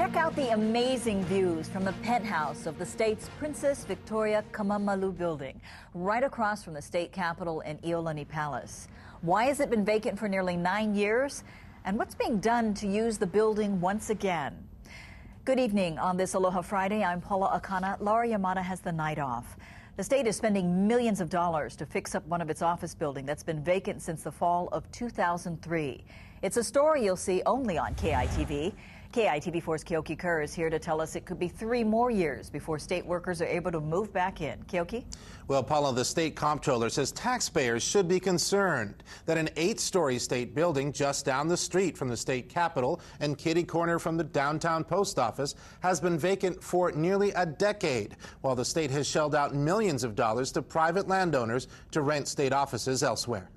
Check out the amazing views from the penthouse of the state's Princess Victoria Kamamalu building, right across from the state capitol and Iolani Palace. Why has it been vacant for nearly 9 years? And what's being done to use the building once again? Good evening. On this Aloha Friday, I'm Paula Akana. Laura Yamada has the night off. The state is spending millions of dollars to fix up one of its office buildings that's been vacant since the fall of 2003. It's a story you'll see only on KITV. KITV4's Keoki Kerr is here to tell us it could be 3 more years before state workers are able to move back in. Keoki? Well, Paula, the state comptroller says taxpayers should be concerned that an 8-story state building just down the street from the state capitol and kitty corner from the downtown post office has been vacant for nearly a decade, while the state has shelled out millions of dollars to private landowners to rent state offices elsewhere.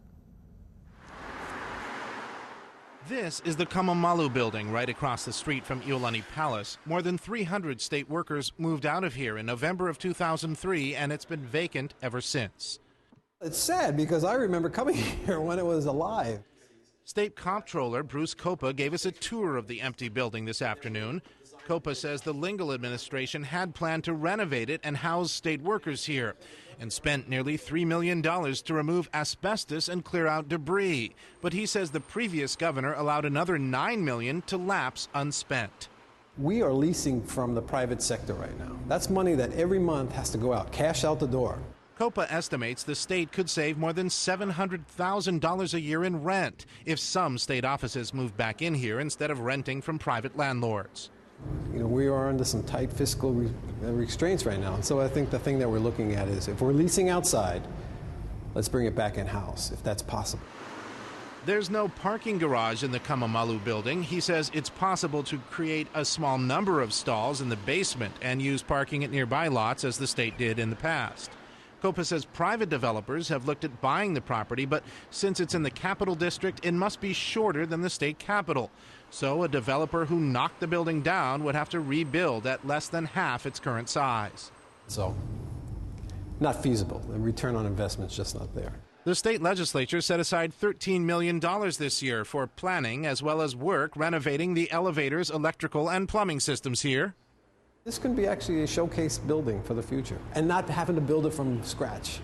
This is the Kamamalu building right across the street from Iolani Palace. More than 300 state workers moved out of here in November of 2003, and it's been vacant ever since. It's sad because I remember coming here when it was alive. State Comptroller Bruce Copa gave us a tour of the empty building this afternoon. Copa says the Lingle administration had planned to renovate it and house state workers here, and spent nearly $3 million to remove asbestos and clear out debris. But he says the previous governor allowed another $9 million to lapse unspent. We are leasing from the private sector right now. That's money that every month has to go out, cash out the door. Copa estimates the state could save more than $700,000 a year in rent if some state offices move back in here instead of renting from private landlords. You know, we are under some tight fiscal restraints right now. And so I think the thing that we're looking at is if we're leasing outside, let's bring it back in-house, if that's possible. There's no parking garage in the Kamamalu building. He says it's possible to create a small number of stalls in the basement and use parking at nearby lots as the state did in the past. Copa says private developers have looked at buying the property, but since it's in the Capital District, it must be shorter than the state capitol. So a developer who knocked the building down would have to rebuild at less than half its current size. So, not feasible. The return on investment's just not there. The state legislature set aside $13 million this year for planning as well as work renovating the elevators, electrical, and plumbing systems here. This could be actually a showcase building for the future and not having to build it from scratch.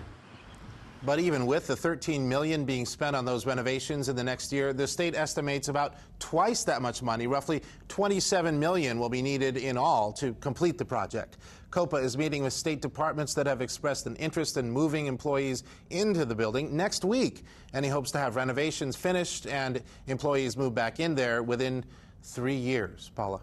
But even with the $13 million being spent on those renovations in the next year, the state estimates about twice that much money, roughly $27 million, will be needed in all to complete the project. Copa is meeting with state departments that have expressed an interest in moving employees into the building next week, and he hopes to have renovations finished and employees move back in there within 3 years. Paula.